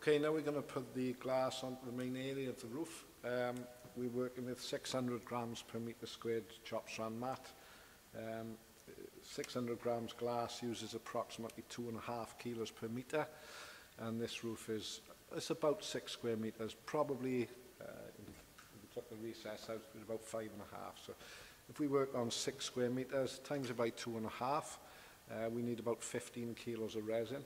Okay, now we're going to put the glass onto the main area of the roof. We're working with 600 grams per metre squared chopped strand mat. 600 grams glass uses approximately 2.5 kilos per metre, and this roof is about 6 square metres, probably if we took the recess out, it's about 5.5. So if we work on 6 square metres times it by 2.5, we need about 15 kilos of resin.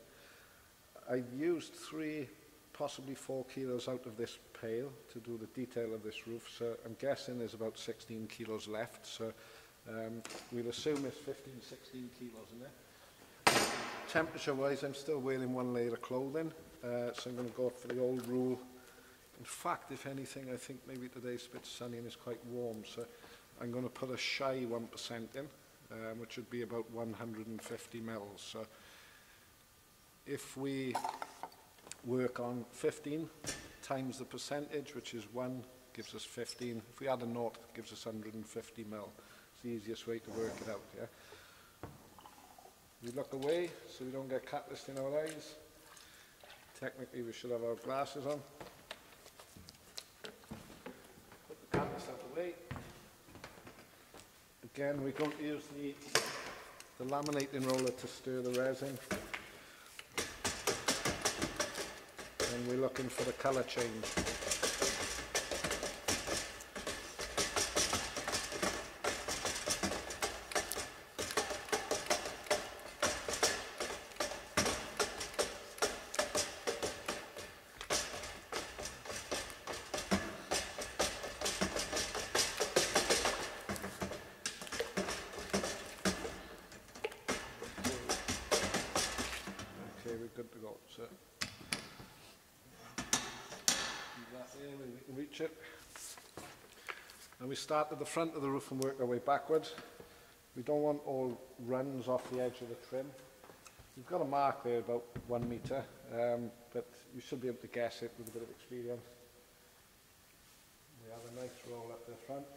I've used 3, possibly 4 kilos out of this pail to do the detail of this roof, so I'm guessing there's about 16 kilos left, so we'll assume there's 15, 16 kilos in there. Temperature wise, I'm still wearing 1 layer of clothing, so I'm going to go for the old rule. In fact, if anything, I think maybe today's a bit sunny and it's quite warm, so I'm going to put a shy 1% in, which would be about 150 mils. So if we work on 15 times the percentage, which is 1, gives us 15. If we add a naught, it gives us 150 mil. It's the easiest way to work it out, yeah? We look away so we don't get catalyst in our eyes. Technically, we should have our glasses on. Put the catalyst out of the way. Again, we're going to use the laminating roller to stir the resin. And we're looking for the colour change. Okay, we're good to go. So we can reach it. And we start at the front of the roof and work our way backwards. We don't want all runs off the edge of the trim. You've got a mark there about 1 metre, but you should be able to guess it with a bit of experience. We have a nice roll up the front.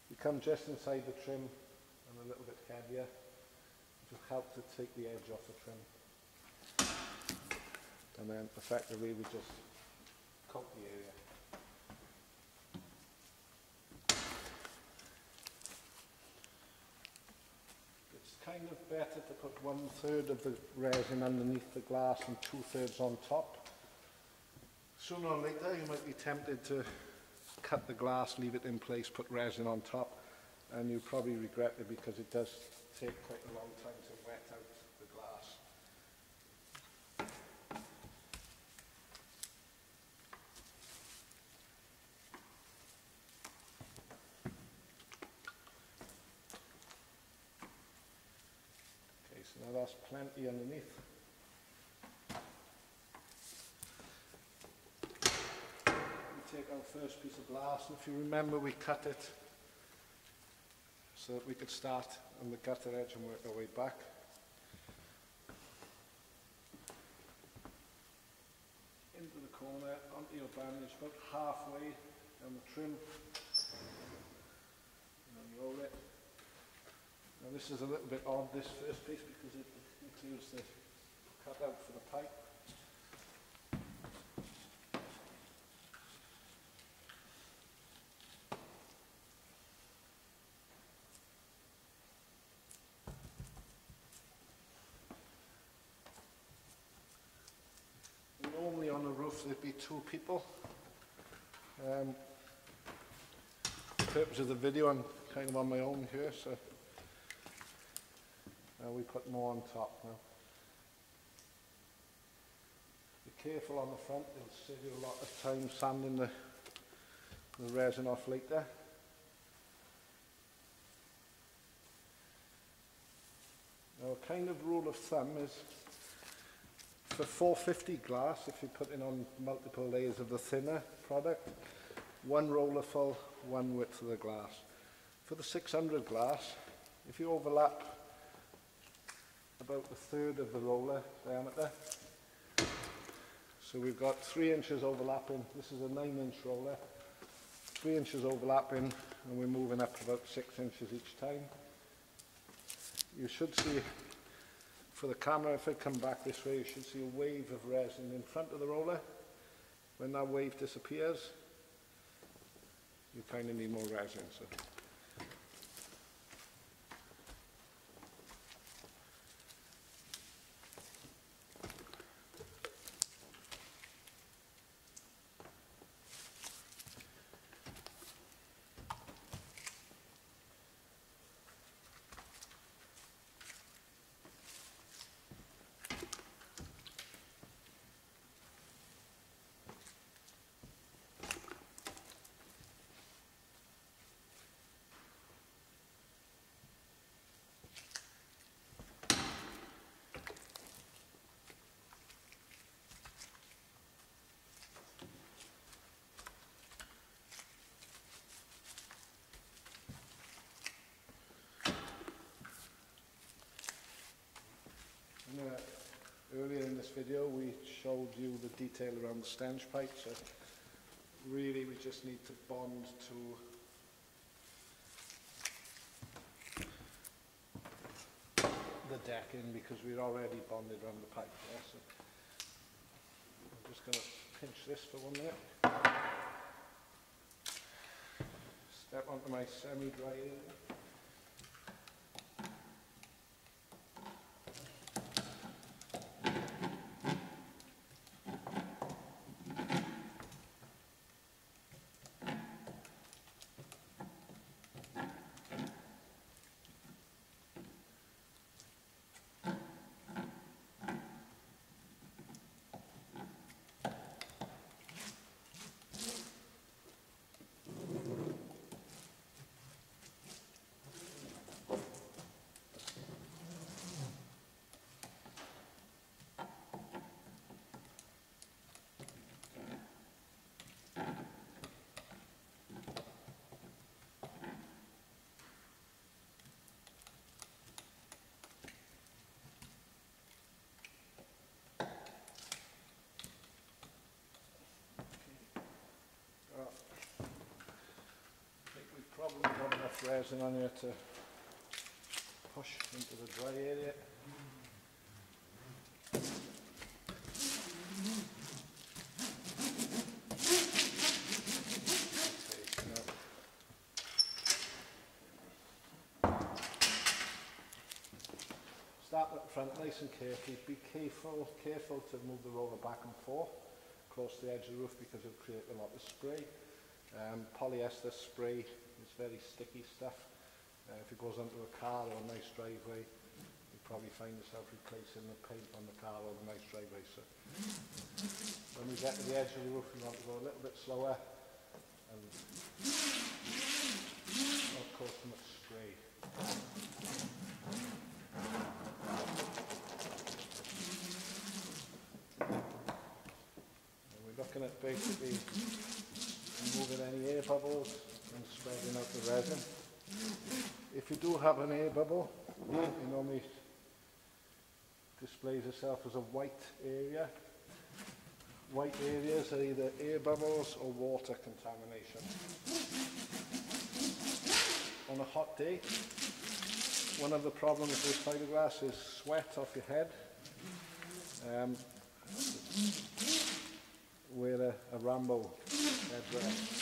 You come just inside the trim and a little bit heavier, which will help to take the edge off the trim. And then effectively we just coat the area. It's kind of better to put 1/3 of the resin underneath the glass and 2/3 on top. Sooner or later you might be tempted to cut the glass, leave it in place, put resin on top, and you'll probably regret it because it does take quite a long time to wet out the glass. Now that's plenty underneath. We take our first piece of glass, and if you remember, we cut it so that we could start on the gutter edge and work our way back. Into the corner, onto your bandage, about halfway down the trim, and then roll it. Now this is a little bit odd, this first piece, because it includes the cutout for the pipe. Normally on a roof there'd be 2 people. For the purpose of the video I'm kind of on my own here, so we put more on top now. Be careful on the front, it'll save you a lot of time sanding the resin off later. Now a kind of rule of thumb is for 450 glass, if you're putting on multiple layers of the thinner product, 1 roller full, 1 width of the glass. For the 600 glass, if you overlap about 1/3 of the roller diameter. So we've got 3 inches overlapping. This is a 9-inch roller. 3 inches overlapping, and we're moving up about 6 inches each time. You should see for the camera, if I come back this way, you should see a wave of resin in front of the roller. When that wave disappears, you kind of need more resin. So. Earlier in this video we showed you the detail around the stench pipe, so really we just need to bond to the decking because we're already bonded around the pipe there. So I'm just going to pinch this for 1 minute. Step onto my semi-dry area. Probably got enough resin on here to push into the dry area. Start at the front nice and carefully. Be careful to move the roller back and forth across the edge of the roof because it'll create a lot of spray. Polyester spray is very sticky stuff. If it goes onto a car or a nice driveway, you'll probably find yourself replacing the paint on the car or the nice driveway. So when we get to the edge of the roof, we want to go a little bit slower and not cause too much spray. And we're looking at basically removing any air bubbles and spreading out the resin. If you do have an air bubble, it normally displays itself as a white area. White areas are either air bubbles or water contamination. On a hot day, one of the problems with fiberglass is sweat off your head. Where a Rambo headrest.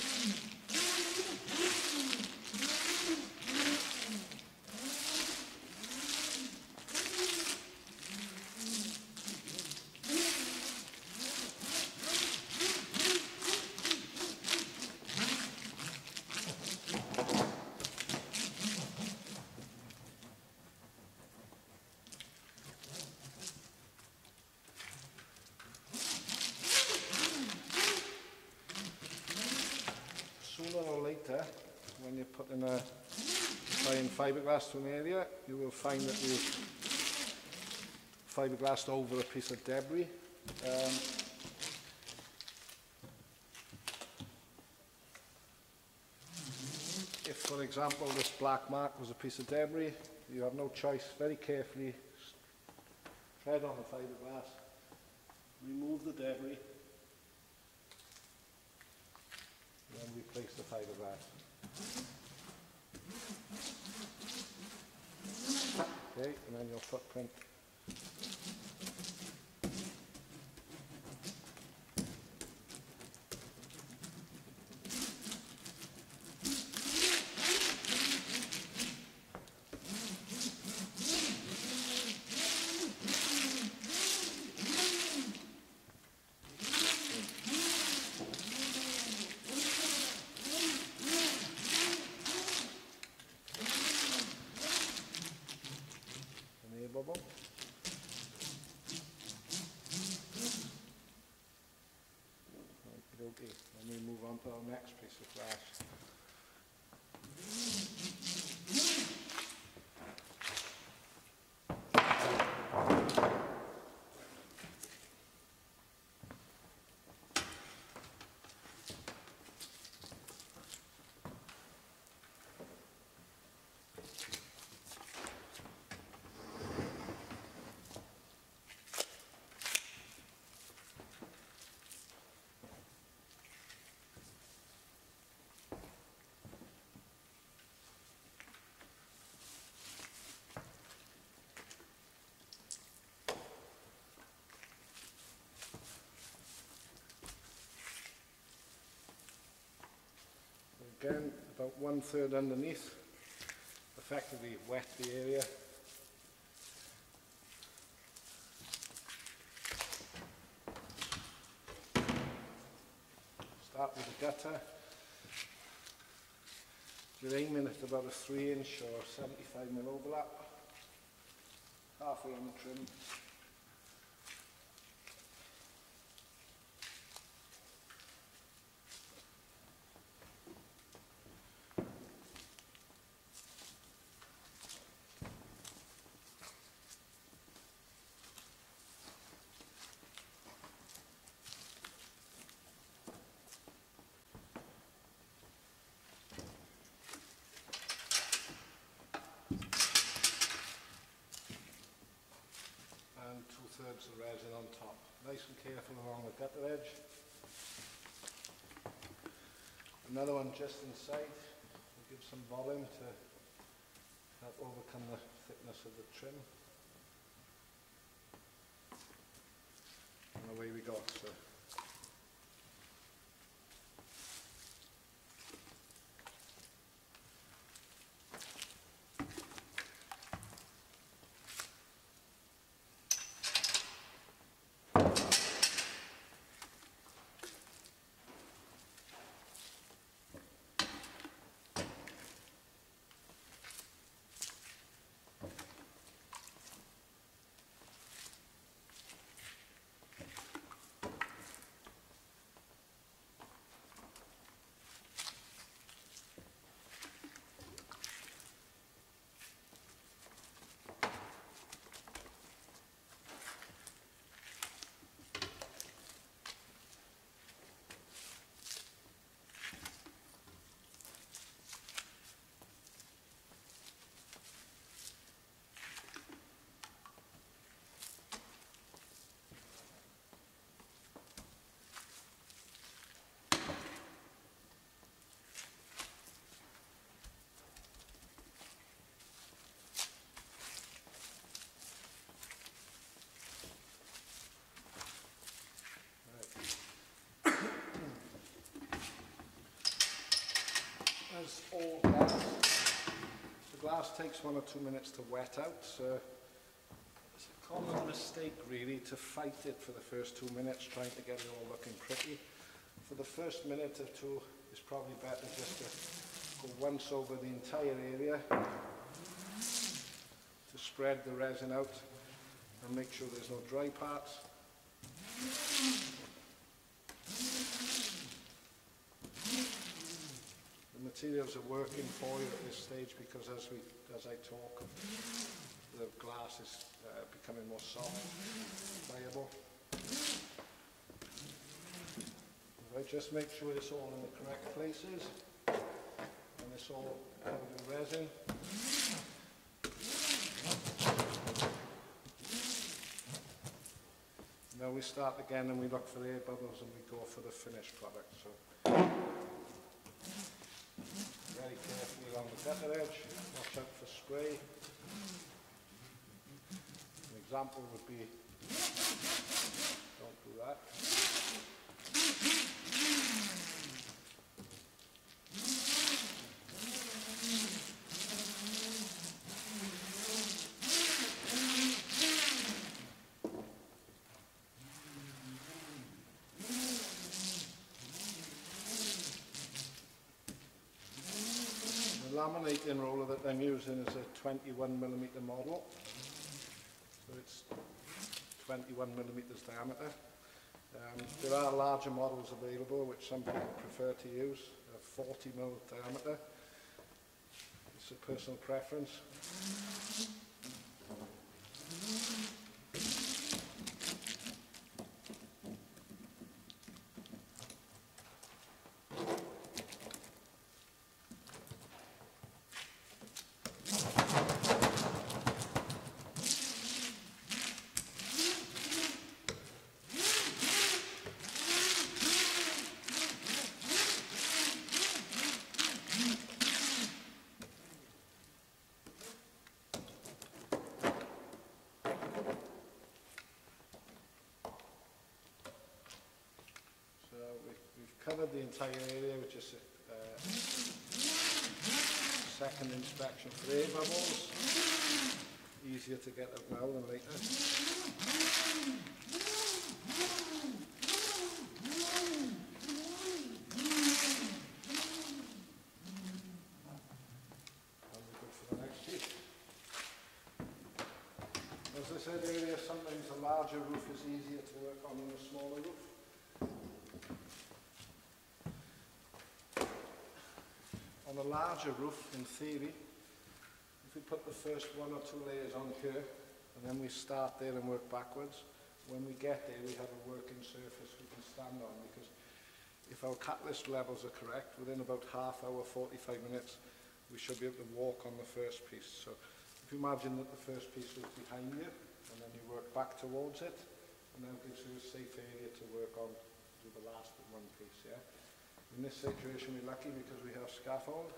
Sooner or later, when you're putting applying fiberglass to an area, you will find that you've fiberglassed over a piece of debris. If, for example, this black mark was a piece of debris, you have no choice. Very carefully tread on the fiberglass, remove the debris, and then replace the fiberglass. Okay, and then your footprint bubble. Okay, then we move on to our next piece of glass. Again, about 1/3 underneath, effectively wet the area. Start with the gutter. You're aiming at about a 3" or 75mm overlap, halfway on the trim. And 2/3 of resin on top. Nice and careful along the gutter edge. Another one just inside. We'll give some volume to help overcome the thickness of the trim. And away we go. So. As all glass, the glass takes 1 or 2 minutes to wet out, so it's a common mistake really to fight it for the first 2 minutes, trying to get it all looking pretty. For the first minute or two, it's probably better just to go once over the entire area to spread the resin out and make sure there's no dry parts. The materials are working for you at this stage because as I talk, the glass is becoming more soft, pliable. Right, just make sure it's all in the correct places and it's all covered in resin. Now we start again and we look for air bubbles and we go for the finished product. So very carefully along the gutter edge, watch out for spray. An example would be, don't do that. The laminating roller that I'm using is a 21mm model. so it's 21 millimeters diameter. There are larger models available which some people prefer to use, 40 mil diameter. It's a personal preference. We've covered the entire area, which is second inspection for air bubbles. Easier to get up now than later. And we're good for the next piece. As I said earlier, sometimes a larger roof is easier to work on than a smaller roof. On a larger roof, in theory, if we put the first 1 or 2 layers on here, and then we start there and work backwards, when we get there we have a working surface we can stand on, because if our catalyst levels are correct, within about half hour, 45 minutes, we should be able to walk on the first piece. So if you imagine that the first piece was behind you, and then you work back towards it, and that gives you a safe area to work on, do the last one piece, yeah? In this situation we're lucky because we have scaffold.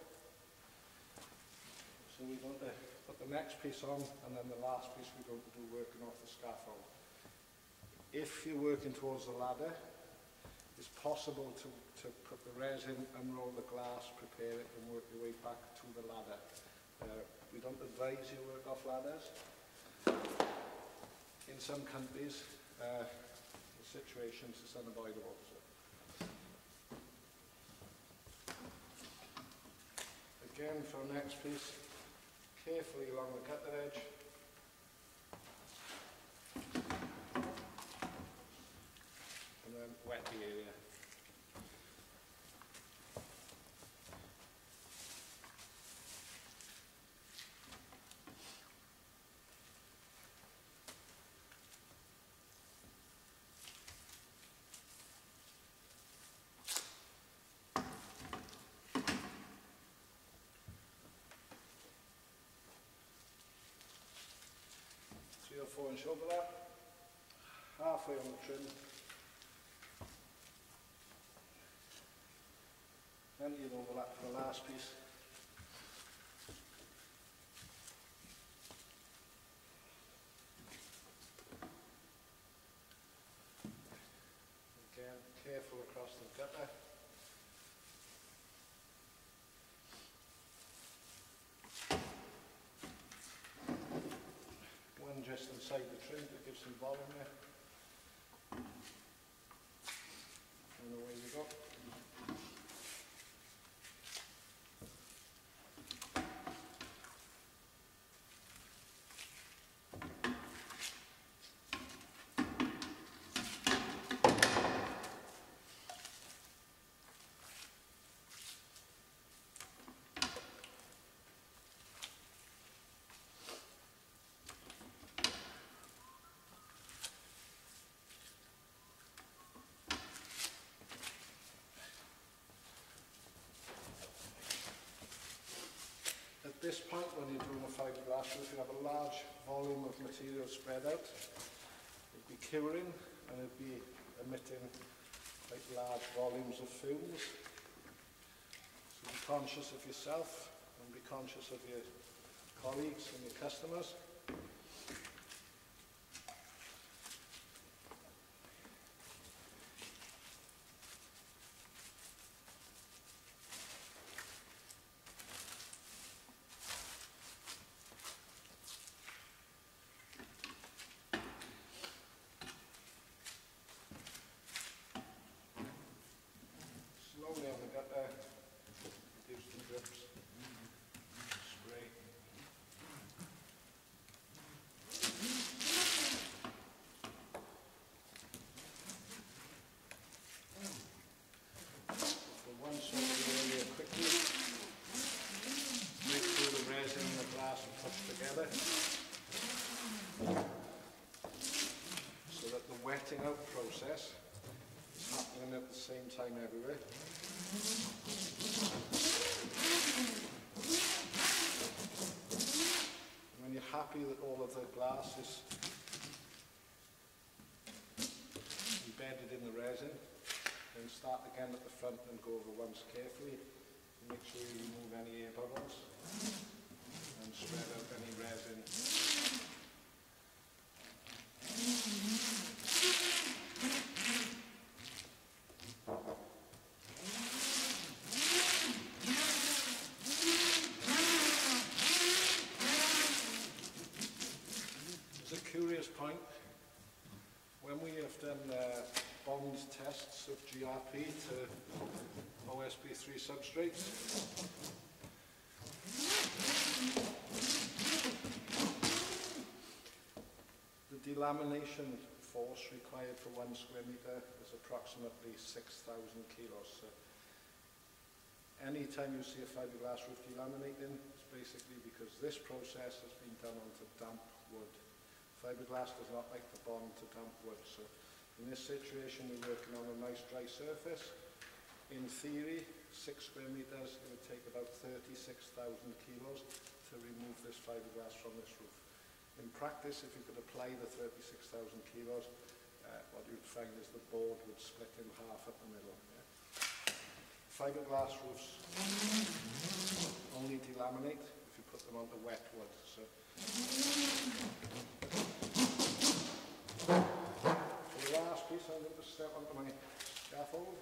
So we're going to put the next piece on, and then the last piece we're going to do working off the scaffold. If you're working towards the ladder, it's possible to put the resin, unroll the glass, prepare it and work your way back to the ladder. We don't advise you work off ladders. In some countries, the situations is unavoidable. So. Again, for the next piece, carefully along the cutter edge. And then wet the area. Or 4 inch overlap, halfway on the trim, and you'll overlap for the last piece. Again, careful across the gutter. Just inside the trim to give some volume there. And away we go. At this point, when you're doing a fiberglass roof, you have a large volume of material spread out. It'd be curing and it'd be emitting like large volumes of fumes. So be conscious of yourself and be conscious of your colleagues and your customers. Slowly on the gutter, do some drips, spray. together so that the wetting out process is happening at the same time everywhere. And when you're happy that all of the glass is embedded in the resin, then start again at the front and go over once carefully. Make sure you remove any air bubbles and spread out any resin. As a curious point, when we have done bond tests of GRP to OSB3 substrates, the delamination force required for 1 square metre is approximately 6,000 kilos. So anytime you see a fiberglass roof delaminating, it's basically because this process has been done onto damp wood. Fiberglass does not like to bond to damp wood, so in this situation we're working on a nice dry surface. In theory, 6 square metres, it would take about 36,000 kilos to remove this fiberglass from this roof. In practice, if you could apply the 36,000 kilos, what you'd find is the board would split in half at the middle. Yeah. Fiberglass roofs only delaminate if you put them onto wet wood. So for the last piece, I'm going to step onto my scaffold.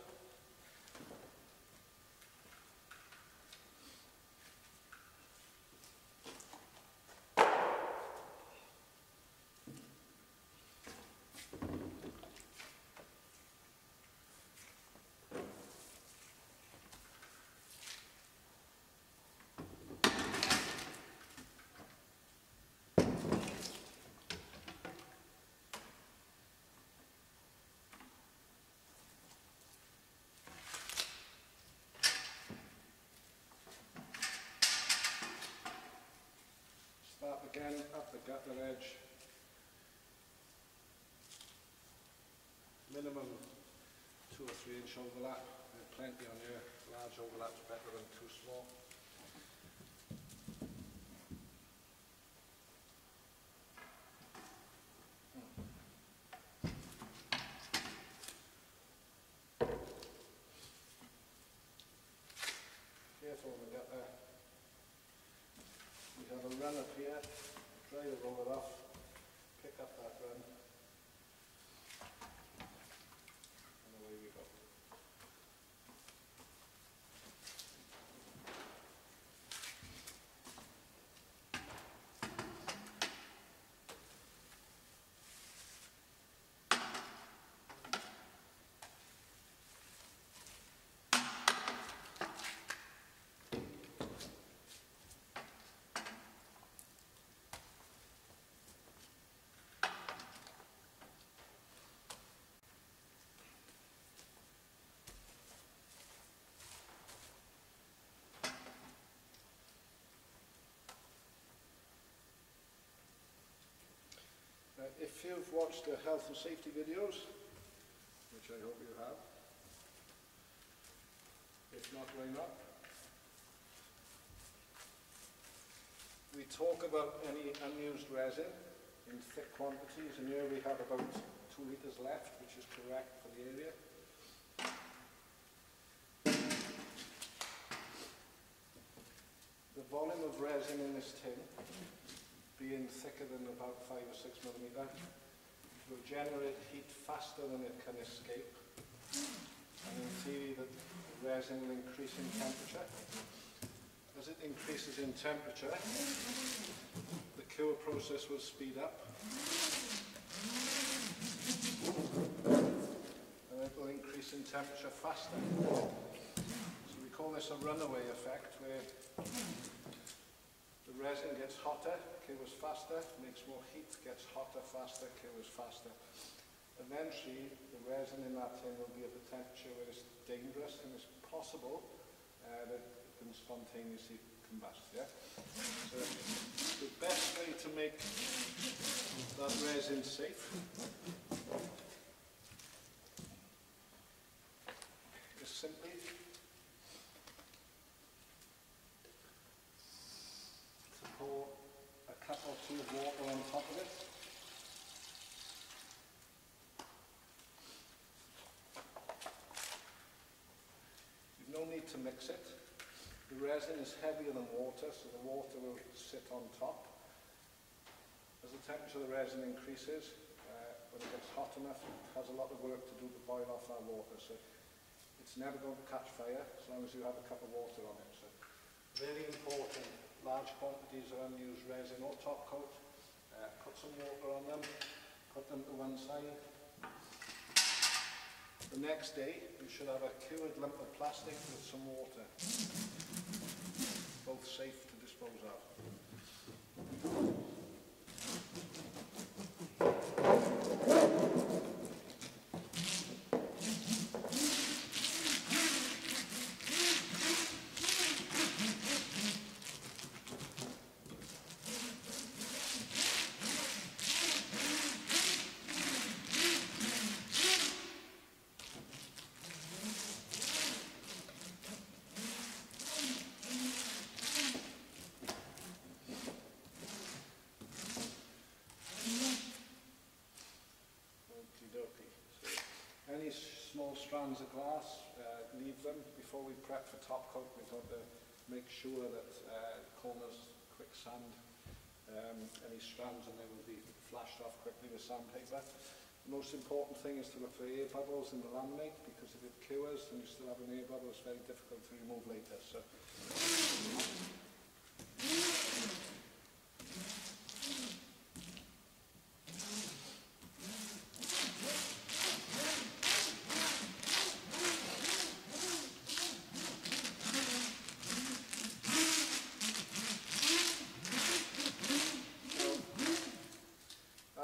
Start again at the gutter edge. Minimum 2 or 3 inch overlap. Plenty on here. Large overlap's better than too small. Careful when we get there. We have a run up here, try to roll it off, pick up that run, and away we go. If you've watched the health and safety videos, which I hope you have, if not, why not? We talk about any unused resin in thick quantities, and here we have about 2 litres left, which is correct for the area. The volume of resin in this tin, being thicker than about 5 or 6 millimetre, will generate heat faster than it can escape, and in theory the resin will increase in temperature. As it increases in temperature, the cure process will speed up, and it will increase in temperature faster. So we call this a runaway effect, where the resin gets hotter, cures faster, makes more heat, gets hotter, faster, cures faster. Eventually, the resin in that tin will be at a temperature where it's dangerous and it's possible that it can spontaneously combust. Yeah? So the best way make that resin safe is simply to pour a cup or two of water on top of it. You've no need to mix it. The resin is heavier than water, so the water will sit on top. As the temperature of the resin increases, when it gets hot enough, it has a lot of work to do to boil off that water. So it's never going to catch fire as long as you have a cup of water on it. So really important, large quantities of unused resin or top coat. Put some water on them, put them to one side. The next day, you should have a cured lump of plastic with some water, both safe to dispose of. Any small strands of glass, leave them. Before we prep for top coat, we've got to make sure that the corners quicksand, any strands and they will be flashed off quickly with sandpaper. The most important thing is to look for air bubbles in the laminate, because if it cures and you still have an air bubble, it's very difficult to remove later. So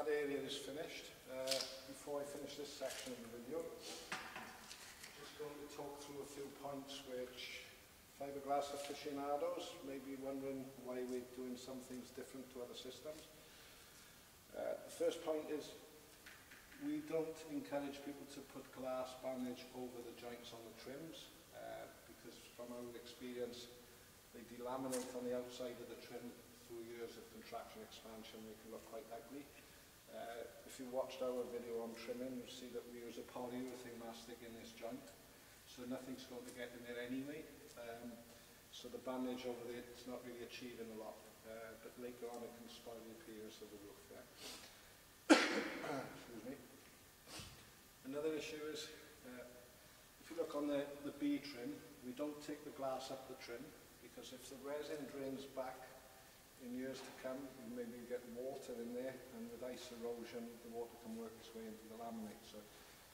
area is finished. Before I finish this section of the video, I'm just going to talk through a few points which fiberglass aficionados may be wondering why we're doing some things different to other systems. The first point is we don't encourage people to put glass bandage over the joints on the trims because from our experience they delaminate on the outside of the trim through years of contraction expansion. They can look quite ugly. If you watched our video on trimming, you'll see that we use a polyurethane mastic in this joint, so nothing's going to get in there anyway. So the bandage over there is not really achieving a lot, but later on it can spoil the appearance of the roof. Yeah. Excuse me. Another issue is, if you look on the B trim, we don't take the glass up the trim, because if the resin drains back in years to come, you maybe get water in there, and with ice erosion, the water can work its way into the laminate. So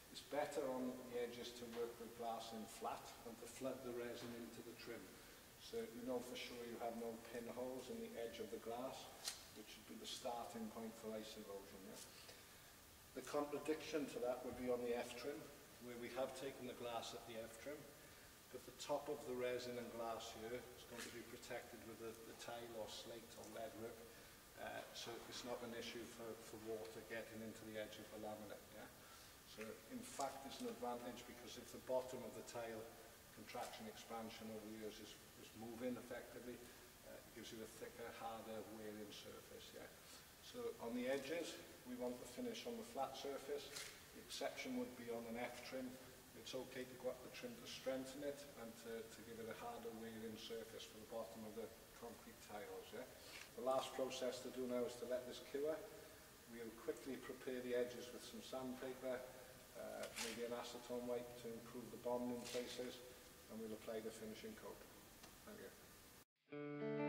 it's better on the edges to work with glass in flat and to flood the resin into the trim. So you know for sure you have no pinholes in the edge of the glass, which would be the starting point for ice erosion. Yeah? The contradiction to that would be on the F trim, where we have taken the glass at the F trim, but the top of the resin and glass here is going to be protected with the tile or slate or lead work, so it's not an issue for water getting into the edge of the laminate. Yeah? So in fact it's an advantage, because if the bottom of the tile contraction expansion over the years is moving effectively, it gives you a thicker, harder wearing surface. Yeah? So on the edges we want the finish on the flat surface. The exception would be on an F trim. It's okay to go up the trim to strengthen it and to give it a harder wearing surface for the bottom of the concrete tiles. Yeah? The last process to do now is to let this cure. We'll quickly prepare the edges with some sandpaper, maybe an acetone wipe to improve the bond in places, and we'll apply the finishing coat. Thank you.